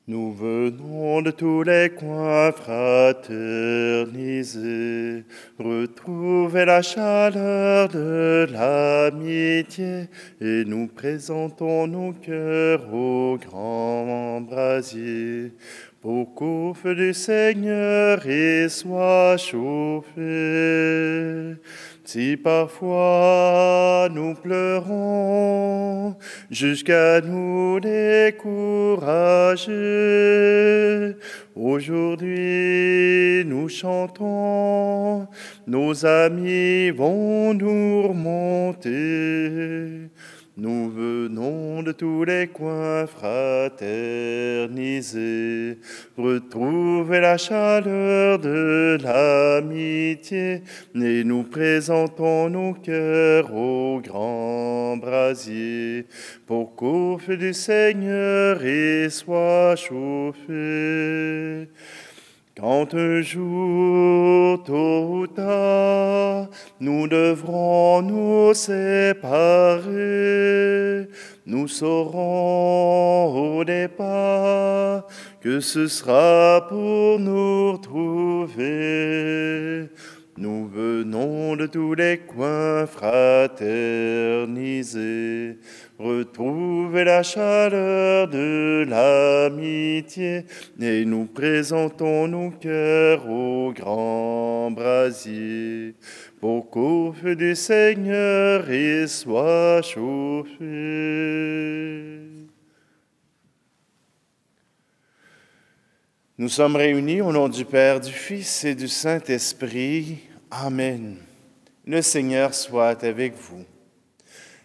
Nous venons de tous les coins fraterniser, retrouver la chaleur de l'amitié, et nous présentons nos cœurs au grand brasier, pour qu'au feu du Seigneur il soit chauffé. Si parfois nous pleurons jusqu'à nous décourager, aujourd'hui nous chantons, nos amis vont nous remonter. Nous venons de tous les coins fraterniser, retrouver la chaleur de l'amitié, et nous présentons nos cœurs au grand brasier, pour qu'au feu du Seigneur il soit chauffé. Quand un jour, tôt ou tard, nous devrons nous séparer, nous saurons au départ que ce sera pour nous retrouver. Nous venons de tous les coins fraterniser, retrouver la chaleur de l'amitié, et nous présentons nos cœurs au grand brasier, pour qu'au feu du Seigneur il soit chauffé. Nous sommes réunis au nom du Père, du Fils et du Saint-Esprit. Amen. Le Seigneur soit avec vous.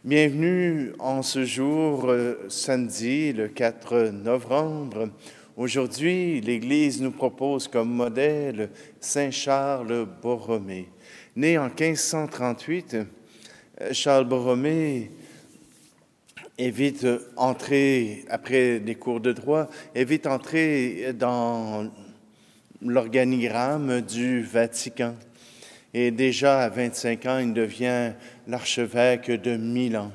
Bienvenue en ce jour, samedi, le 4 novembre. Aujourd'hui, l'Église nous propose comme modèle Saint Charles Borromée. Né en 1538, Charles Borromée est vite entré, après des cours de droit, est vite entré dans l'organigramme du Vatican. Et déjà à 25 ans, il devient l'archevêque de Milan.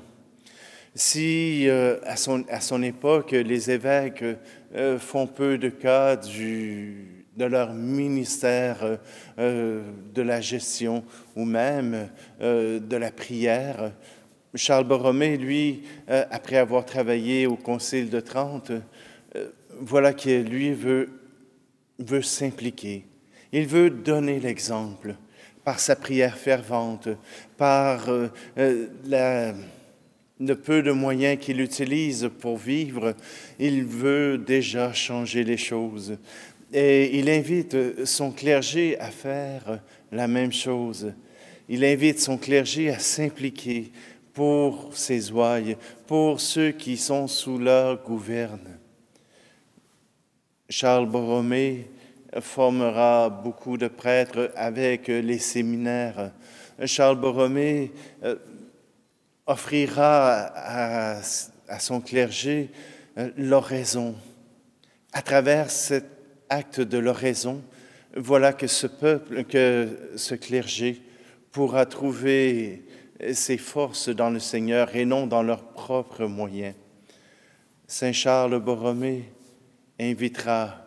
Si à son époque, les évêques font peu de cas de leur ministère de la gestion ou même de la prière, Charles Borromée, lui, après avoir travaillé au Concile de Trente, voilà qu'il lui veut s'impliquer. Il veut donner l'exemple par sa prière fervente, par le peu de moyens qu'il utilise pour vivre. Il veut déjà changer les choses. Et il invite son clergé à faire la même chose. Il invite son clergé à s'impliquer pour ses ouailles, pour ceux qui sont sous leur gouverne. Charles Borromée formera beaucoup de prêtres avec les séminaires. Charles Borromée offrira à son clergé l'oraison. À travers cet acte de l'oraison, voilà que ce clergé pourra trouver ses forces dans le Seigneur et non dans leurs propres moyens. Saint Charles Borromée invitera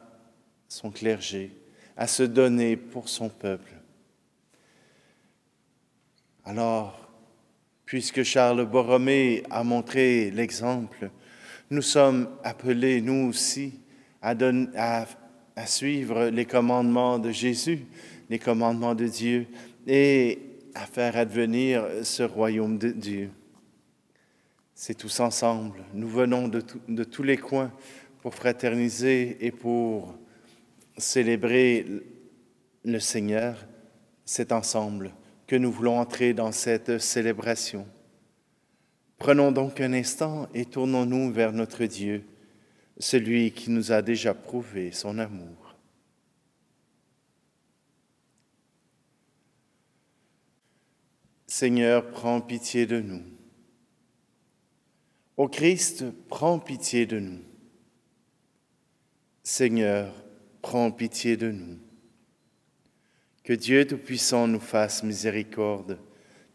son clergé à se donner pour son peuple. Alors, puisque Charles Borromée a montré l'exemple, nous sommes appelés, nous aussi, à suivre les commandements de Jésus, les commandements de Dieu, et à faire advenir ce royaume de Dieu. C'est tous ensemble. Nous venons de tous les coins pour fraterniser et pour célébrer le Seigneur. C'est ensemble que nous voulons entrer dans cette célébration. Prenons donc un instant et tournons-nous vers notre Dieu, celui qui nous a déjà prouvé son amour. Seigneur, prends pitié de nous. Ô Christ, prends pitié de nous. Seigneur, prends pitié de nous. Que Dieu Tout-Puissant nous fasse miséricorde,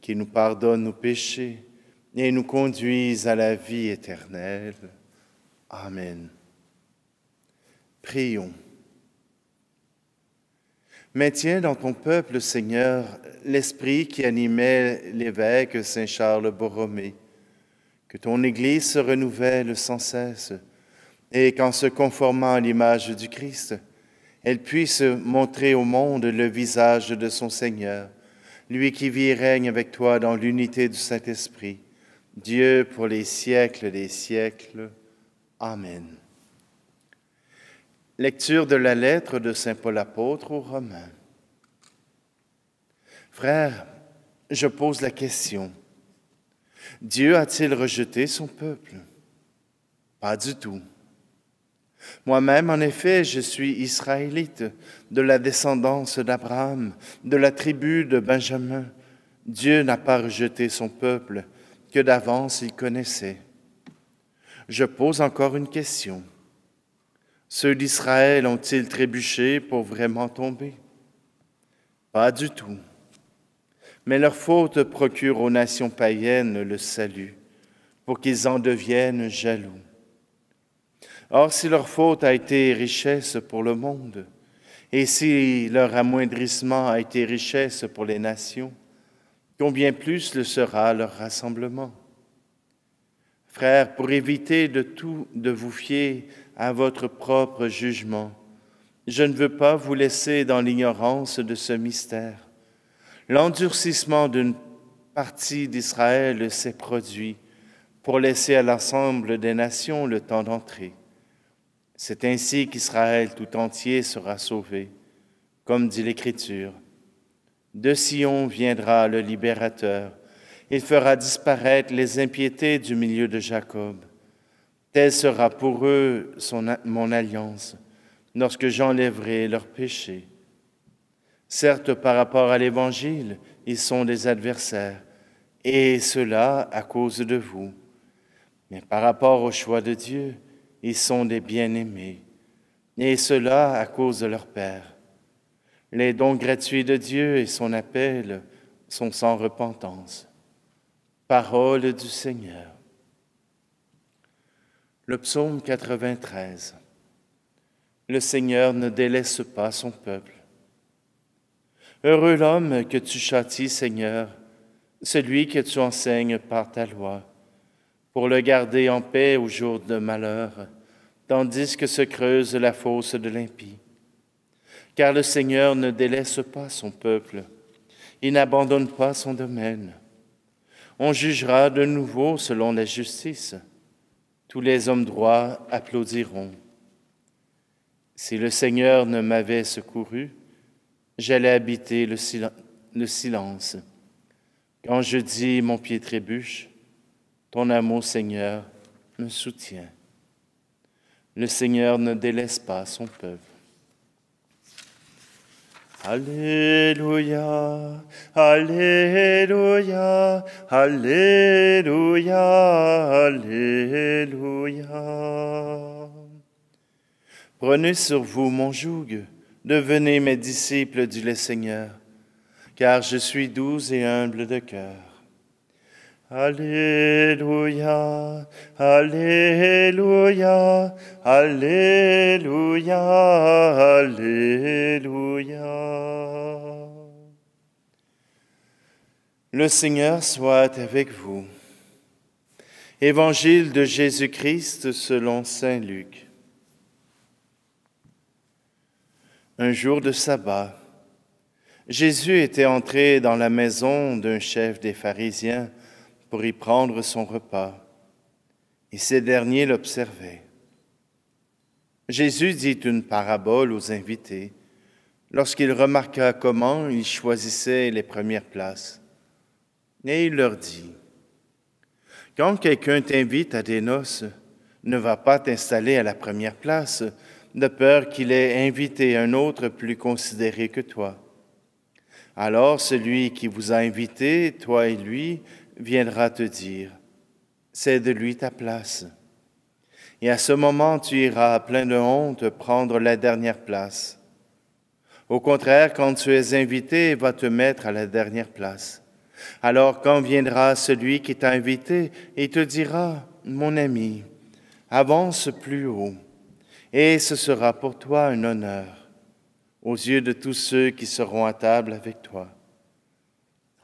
qu'il nous pardonne nos péchés et nous conduise à la vie éternelle. Amen. Prions. Maintiens dans ton peuple, Seigneur, l'esprit qui animait l'évêque Saint Charles Borromée, que ton Église se renouvelle sans cesse et qu'en se conformant à l'image du Christ, elle puisse montrer au monde le visage de son Seigneur, lui qui vit et règne avec toi dans l'unité du Saint-Esprit, Dieu pour les siècles des siècles. Amen. Lecture de la lettre de Saint Paul apôtre aux Romains. Frères, je pose la question. Dieu a-t-il rejeté son peuple? Pas du tout. Moi-même, en effet, je suis israélite, de la descendance d'Abraham, de la tribu de Benjamin. Dieu n'a pas rejeté son peuple, que d'avance il connaissait. Je pose encore une question. Ceux d'Israël ont-ils trébuché pour vraiment tomber? Pas du tout. Mais leur faute procure aux nations païennes le salut, pour qu'ils en deviennent jaloux. Or, si leur faute a été richesse pour le monde, et si leur amoindrissement a été richesse pour les nations, combien plus le sera leur rassemblement? Frères, pour éviter de vous fier à votre propre jugement, je ne veux pas vous laisser dans l'ignorance de ce mystère. L'endurcissement d'une partie d'Israël s'est produit pour laisser à l'ensemble des nations le temps d'entrer. C'est ainsi qu'Israël tout entier sera sauvé, comme dit l'Écriture. De Sion viendra le libérateur. Il fera disparaître les impiétés du milieu de Jacob. Telle sera pour eux mon alliance, lorsque j'enlèverai leurs péchés. Certes, par rapport à l'Évangile, ils sont des adversaires, et cela à cause de vous. Mais par rapport au choix de Dieu, ils sont des bien-aimés, et cela à cause de leur Père. Les dons gratuits de Dieu et son appel sont sans repentance. Parole du Seigneur. Le psaume 93. Le Seigneur ne délaisse pas son peuple. Heureux l'homme que tu châties, Seigneur, celui que tu enseignes par ta loi, pour le garder en paix au jour de malheur, tandis que se creuse la fosse de l'impie. Car le Seigneur ne délaisse pas son peuple, il n'abandonne pas son domaine. On jugera de nouveau selon la justice. Tous les hommes droits applaudiront. Si le Seigneur ne m'avait secouru, j'allais habiter le silence. Quand je dis mon pied trébuche, ton amour, Seigneur, me soutient. Le Seigneur ne délaisse pas son peuple. Alléluia, Alléluia, Alléluia, Alléluia. Prenez sur vous mon joug, devenez mes disciples, dit le Seigneur, car je suis doux et humble de cœur. Alléluia, Alléluia, Alléluia, Alléluia. Le Seigneur soit avec vous. Évangile de Jésus-Christ selon saint Luc. Un jour de sabbat, Jésus était entré dans la maison d'un chef des pharisiens pour y prendre son repas, et ces derniers l'observaient. Jésus dit une parabole aux invités lorsqu'il remarqua comment ils choisissaient les premières places. Et il leur dit, « Quand quelqu'un t'invite à des noces, ne va pas t'installer à la première place, de peur qu'il ait invité un autre plus considéré que toi. Alors celui qui vous a invité, toi et lui, viendra te dire, « Cède-lui ta place. » Et à ce moment, tu iras plein de honte prendre la dernière place. Au contraire, quand tu es invité, va te mettre à la dernière place. Alors quand viendra celui qui t'a invité et te dira, « Mon ami, avance plus haut. » et ce sera pour toi un honneur aux yeux de tous ceux qui seront à table avec toi.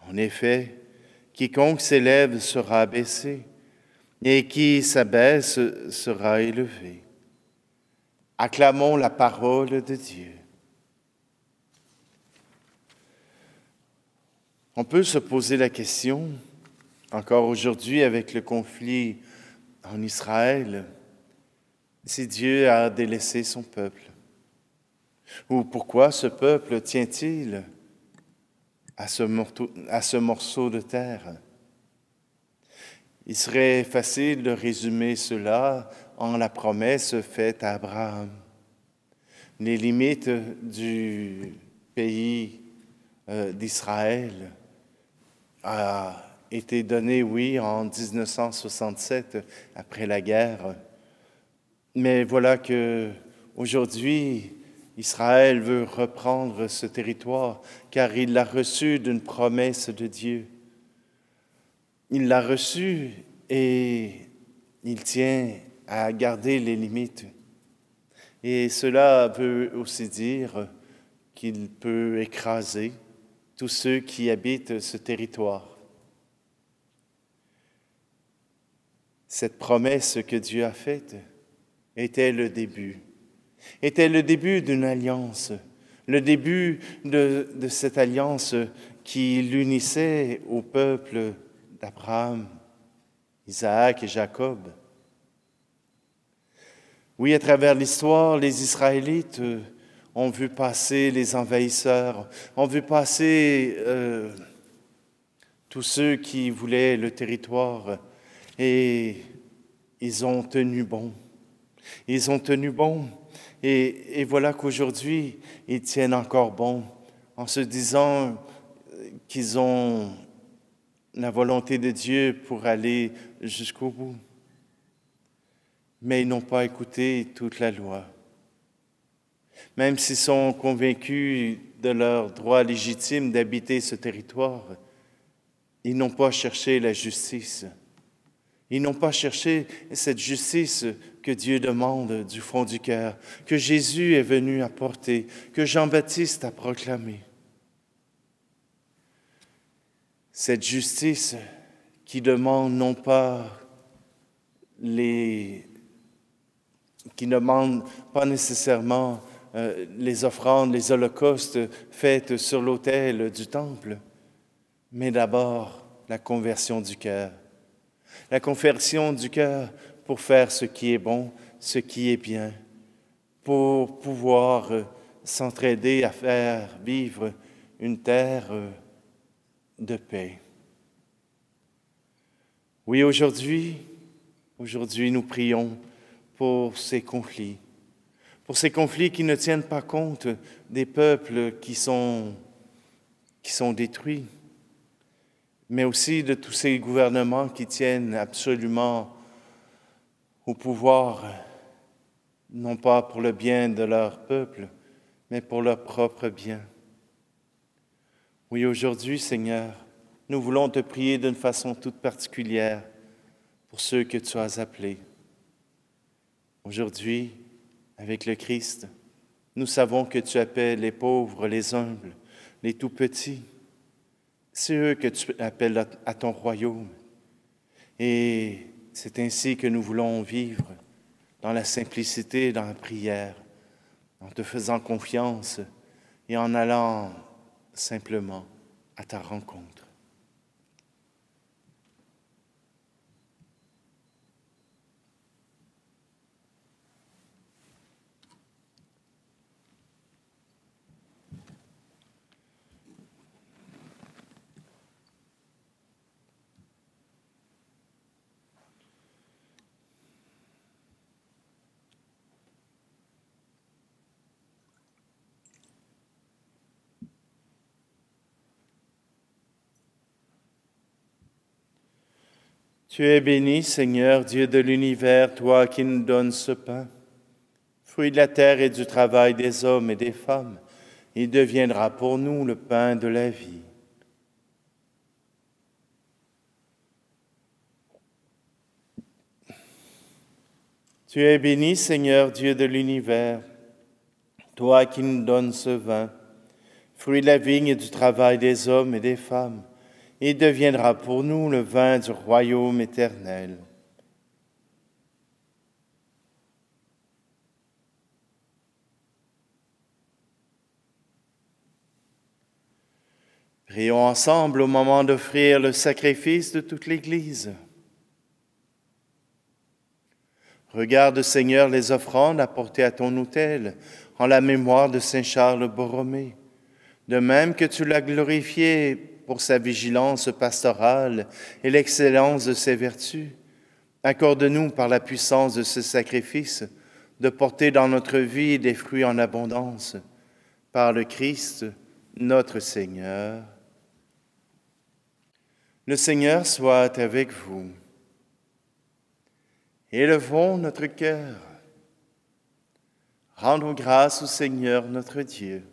En effet, quiconque s'élève sera abaissé, et qui s'abaisse sera élevé. Acclamons la parole de Dieu. On peut se poser la question, encore aujourd'hui avec le conflit en Israël, si Dieu a délaissé son peuple. Ou pourquoi ce peuple tient-il à ce morceau de terre? Il serait facile de résumer cela en la promesse faite à Abraham. Les limites du pays d'Israël ont été données, oui, en 1967, après la guerre. Mais voilà que aujourd'hui, Israël veut reprendre ce territoire car il l'a reçu d'une promesse de Dieu. Il l'a reçu et il tient à garder les limites. Et cela veut aussi dire qu'il peut écraser tous ceux qui habitent ce territoire. Cette promesse que Dieu a faite était le début d'une alliance, le début de cette alliance qui l'unissait au peuple d'Abraham, Isaac et Jacob. Oui, à travers l'histoire, les Israélites ont vu passer les envahisseurs, ont vu passer tous ceux qui voulaient le territoire et ils ont tenu bon. Ils ont tenu bon et voilà qu'aujourd'hui, ils tiennent encore bon en se disant qu'ils ont la volonté de Dieu pour aller jusqu'au bout. Mais ils n'ont pas écouté toute la loi. Même s'ils sont convaincus de leur droit légitime d'habiter ce territoire, ils n'ont pas cherché la justice. Ils n'ont pas cherché cette justice que Dieu demande du fond du cœur, que Jésus est venu apporter, que Jean-Baptiste a proclamé. Cette justice qui demande non pas qui ne demande pas nécessairement les offrandes, les holocaustes faites sur l'autel du temple, mais d'abord la conversion du cœur. La conversion du cœur pour faire ce qui est bon, ce qui est bien, pour pouvoir s'entraider à faire vivre une terre de paix. Oui, aujourd'hui, nous prions pour ces conflits qui ne tiennent pas compte des peuples qui sont détruits, mais aussi de tous ces gouvernements qui tiennent absolument au pouvoir, non pas pour le bien de leur peuple, mais pour leur propre bien. Oui, aujourd'hui, Seigneur, nous voulons te prier d'une façon toute particulière pour ceux que tu as appelés. Aujourd'hui, avec le Christ, nous savons que tu appelles les pauvres, les humbles, les tout-petits. C'est eux que tu appelles à ton royaume. Et c'est ainsi que nous voulons vivre, dans la simplicité, dans la prière, en te faisant confiance et en allant simplement à ta rencontre. Tu es béni, Seigneur, Dieu de l'univers, toi qui nous donnes ce pain, fruit de la terre et du travail des hommes et des femmes. Il deviendra pour nous le pain de la vie. Tu es béni, Seigneur, Dieu de l'univers, toi qui nous donnes ce vin, fruit de la vigne et du travail des hommes et des femmes. Il deviendra pour nous le vin du royaume éternel. Prions ensemble au moment d'offrir le sacrifice de toute l'Église. Regarde, Seigneur, les offrandes apportées à ton autel en la mémoire de Saint Charles Borromée. De même que tu l'as glorifié pour sa vigilance pastorale et l'excellence de ses vertus, accorde-nous par la puissance de ce sacrifice de porter dans notre vie des fruits en abondance. Par le Christ, notre Seigneur. Le Seigneur soit avec vous. Élevons notre cœur. Rendons grâce au Seigneur notre Dieu.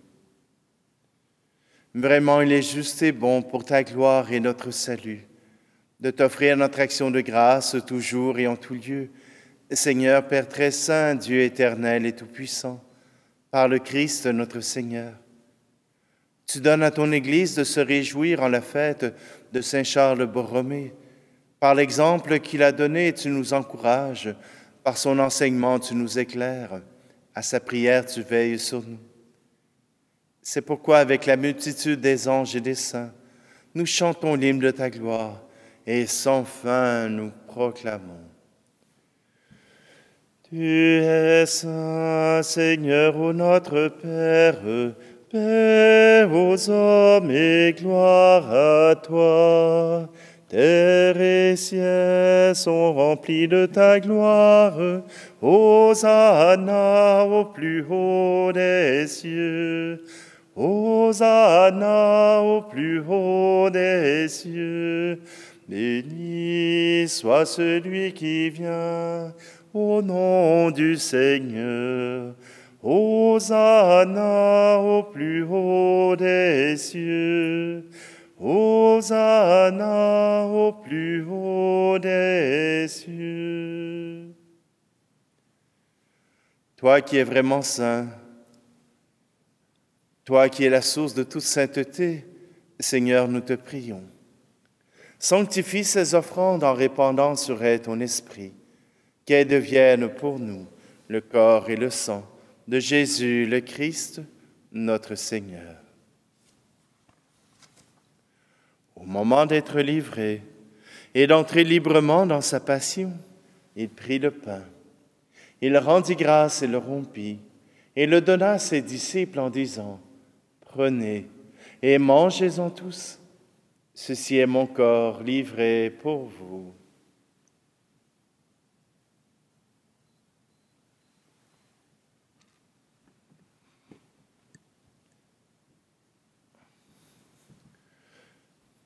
Vraiment, il est juste et bon pour ta gloire et notre salut, de t'offrir notre action de grâce toujours et en tout lieu. Seigneur, Père très saint, Dieu éternel et tout-puissant, par le Christ notre Seigneur. Tu donnes à ton Église de se réjouir en la fête de Saint Charles Borromée. Par l'exemple qu'il a donné, tu nous encourages. Par son enseignement, tu nous éclaires. À sa prière, tu veilles sur nous. C'est pourquoi, avec la multitude des anges et des saints, nous chantons l'hymne de ta gloire et sans fin nous proclamons. Tu es saint, Seigneur, ô notre Père, paix aux hommes et gloire à toi. Terre et ciel sont remplis de ta gloire. Hosanna au plus haut des cieux. Hosanna au plus haut des cieux. Béni soit celui qui vient au nom du Seigneur. Hosanna au plus haut des cieux. Hosanna au plus haut des cieux. Toi qui es vraiment saint, toi qui es la source de toute sainteté, Seigneur, nous te prions. Sanctifie ces offrandes en répandant sur elles ton esprit, qu'elles deviennent pour nous le corps et le sang de Jésus le Christ, notre Seigneur. Au moment d'être livré et d'entrer librement dans sa passion, il prit le pain. Il rendit grâce et le rompit, et le donna à ses disciples en disant, « Prenez et mangez-en tous. Ceci est mon corps livré pour vous. »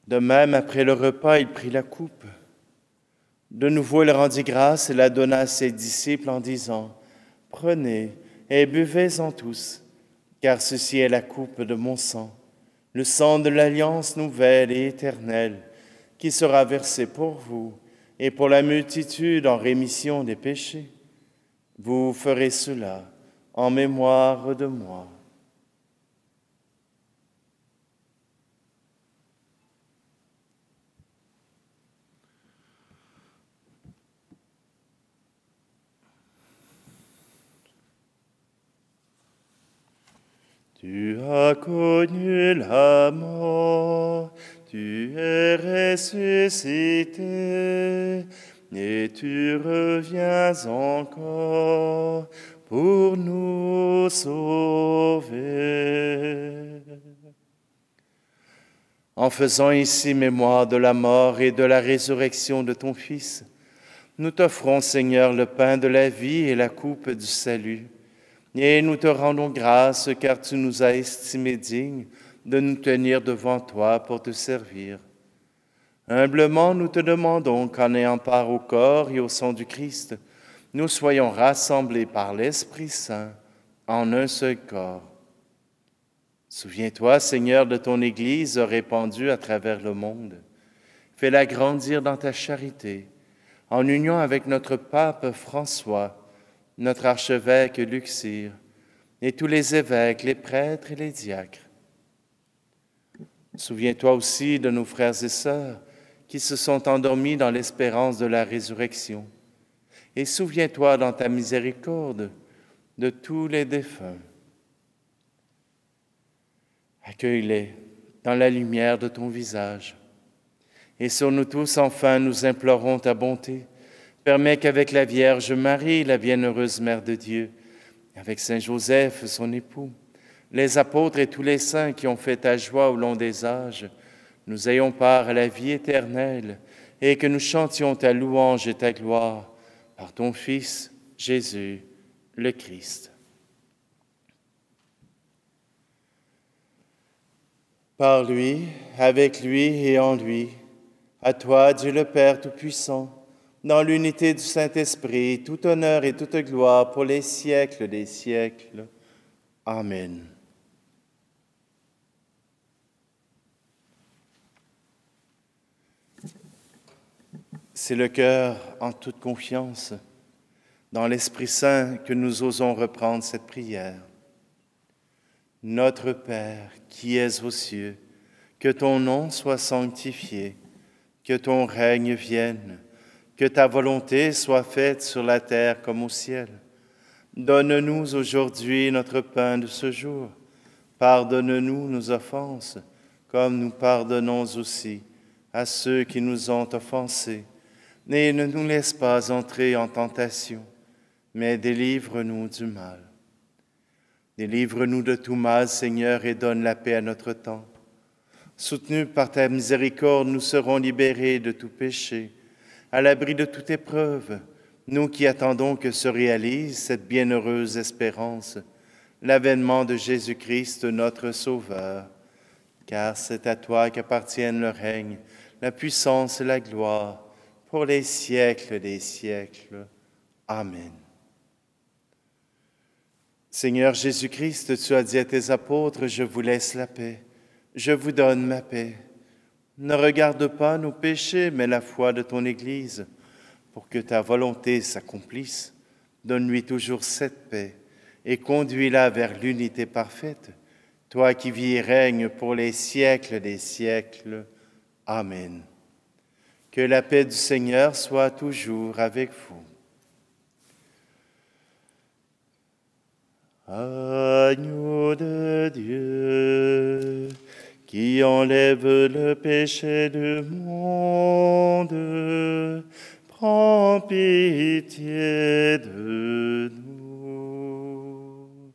De même, après le repas, il prit la coupe. De nouveau, il rendit grâce et la donna à ses disciples en disant, « Prenez et buvez-en tous, car ceci est la coupe de mon sang, le sang de l'alliance nouvelle et éternelle, qui sera versé pour vous et pour la multitude en rémission des péchés. Vous ferez cela en mémoire de moi. » Tu as connu la mort, tu es ressuscité, et tu reviens encore pour nous sauver. En faisant ici mémoire de la mort et de la résurrection de ton Fils, nous t'offrons, Seigneur, le pain de la vie et la coupe du salut. Et nous te rendons grâce car tu nous as estimés dignes de nous tenir devant toi pour te servir. Humblement, nous te demandons qu'en ayant part au corps et au sang du Christ, nous soyons rassemblés par l'Esprit Saint en un seul corps. Souviens-toi, Seigneur, de ton Église répandue à travers le monde. Fais-la grandir dans ta charité, en union avec notre pape François, notre archevêque Luxire, et tous les évêques, les prêtres et les diacres. Souviens-toi aussi de nos frères et sœurs qui se sont endormis dans l'espérance de la résurrection. Et souviens-toi dans ta miséricorde de tous les défunts. Accueille-les dans la lumière de ton visage. Et sur nous tous, enfin, nous implorons ta bonté. Permets qu'avec la Vierge Marie, la bienheureuse Mère de Dieu, avec Saint Joseph, son époux, les apôtres et tous les saints qui ont fait ta joie au long des âges, nous ayons part à la vie éternelle et que nous chantions ta louange et ta gloire par ton Fils, Jésus, le Christ. Par lui, avec lui et en lui, à toi, Dieu le Père Tout-Puissant, dans l'unité du Saint-Esprit, tout honneur et toute gloire pour les siècles des siècles. Amen. C'est le cœur en toute confiance, dans l'Esprit Saint, que nous osons reprendre cette prière. Notre Père, qui es aux cieux, que ton nom soit sanctifié, que ton règne vienne, que ta volonté soit faite sur la terre comme au ciel. Donne-nous aujourd'hui notre pain de ce jour. Pardonne-nous nos offenses, comme nous pardonnons aussi à ceux qui nous ont offensés. Et ne nous laisse pas entrer en tentation, mais délivre-nous du mal. Délivre-nous de tout mal, Seigneur, et donne la paix à notre temps. Soutenus par ta miséricorde, nous serons libérés de tout péché, à l'abri de toute épreuve, nous qui attendons que se réalise cette bienheureuse espérance, l'avènement de Jésus-Christ, notre Sauveur. Car c'est à toi qu'appartiennent le règne, la puissance et la gloire, pour les siècles des siècles. Amen. Seigneur Jésus-Christ, tu as dit à tes apôtres, « Je vous laisse la paix, je vous donne ma paix. » Ne regarde pas nos péchés, mais la foi de ton Église, pour que ta volonté s'accomplisse. Donne-lui toujours cette paix et conduis-la vers l'unité parfaite, toi qui vis et règnes pour les siècles des siècles. Amen. Que la paix du Seigneur soit toujours avec vous. Agneau de Dieu, qui enlève le péché du monde, prends pitié de nous.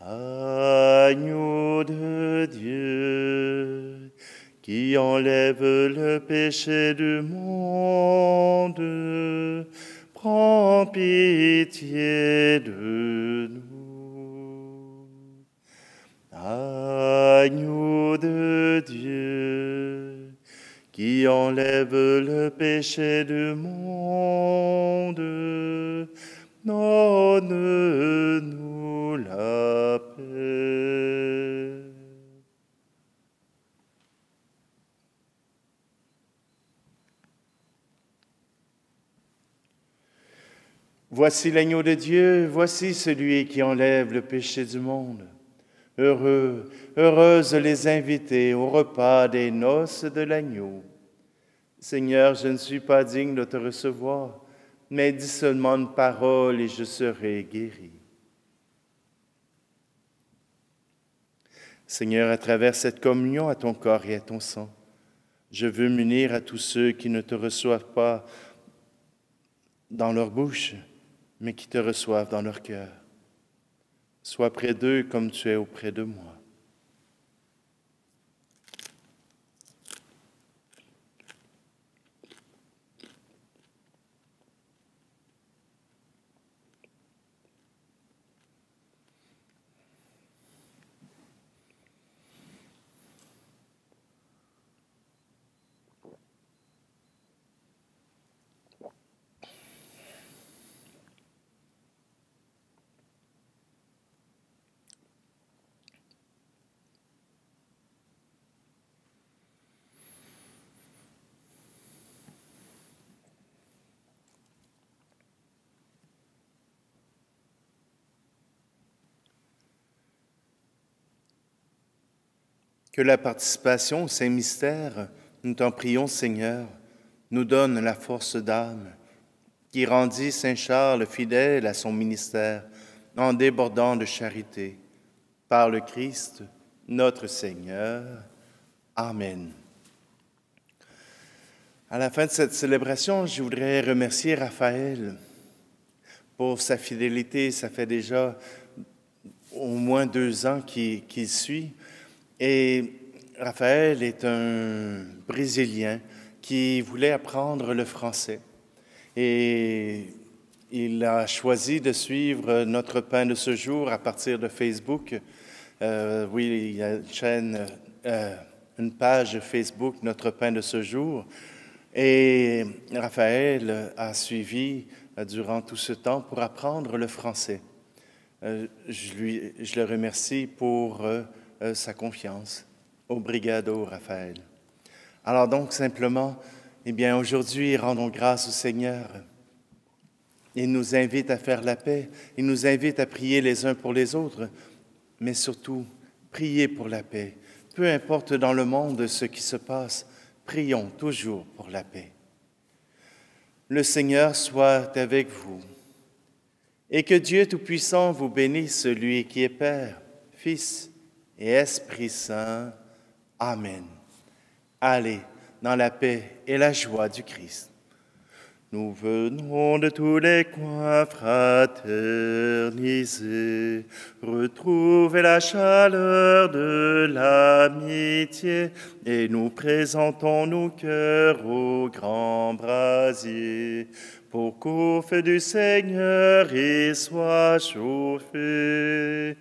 Agneau de Dieu, qui enlève le péché du monde, prends pitié de nous. Agneau de Dieu, qui enlève le péché du monde, donne-nous la paix. Voici l'agneau de Dieu, voici celui qui enlève le péché du monde. Heureux, heureuses les invités au repas des noces de l'agneau. Seigneur, je ne suis pas digne de te recevoir, mais dis seulement une parole et je serai guéri. Seigneur, à travers cette communion à ton corps et à ton sang, je veux m'unir à tous ceux qui ne te reçoivent pas dans leur bouche, mais qui te reçoivent dans leur cœur. Sois près d'eux comme tu es auprès de moi. Que la participation aux saints mystères, nous t'en prions, Seigneur, nous donne la force d'âme qui rendit Saint Charles fidèle à son ministère en débordant de charité. Par le Christ, notre Seigneur. Amen. À la fin de cette célébration, je voudrais remercier Raphaël pour sa fidélité. Ça fait déjà au moins 2 ans qu'il suit. Et Raphaël est un Brésilien qui voulait apprendre le français. Et il a choisi de suivre Notre Pain de ce jour à partir de Facebook. Oui, il y a une page Facebook Notre Pain de ce jour. Et Raphaël a suivi durant tout ce temps pour apprendre le français. Je le remercie pour sa confiance. Obrigado, Raphaël. Alors donc, simplement, aujourd'hui, rendons grâce au Seigneur. Il nous invite à faire la paix. Il nous invite à prier les uns pour les autres, mais surtout, prier pour la paix. Peu importe dans le monde ce qui se passe, prions toujours pour la paix. Le Seigneur soit avec vous et que Dieu Tout-Puissant vous bénisse, lui qui est Père, Fils et Esprit Saint. Amen. Allez dans la paix et la joie du Christ. Nous venons de tous les coins fraterniser, retrouver la chaleur de l'amitié, et nous présentons nos cœurs au grand brasier, pour qu'au feu du Seigneur il soit chauffé.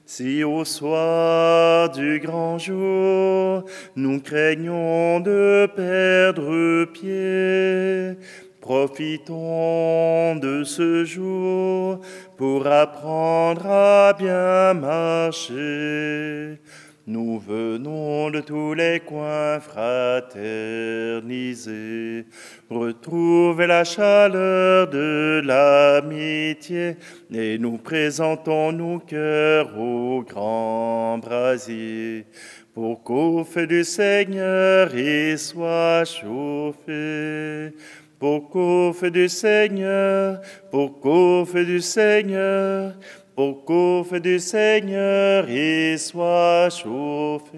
Si au soir du grand jour, nous craignons de perdre pied, profitons de ce jour pour apprendre à bien marcher. Nous venons de tous les coins fraterniser, retrouver la chaleur de l'amitié, et nous présentons nos cœurs au grand brasier, pour qu'au feu du Seigneur il soit chauffé. Pour qu'au feu du Seigneur, pour qu'au feu du Seigneur, pour qu'au feu du Seigneur il soit chauffé.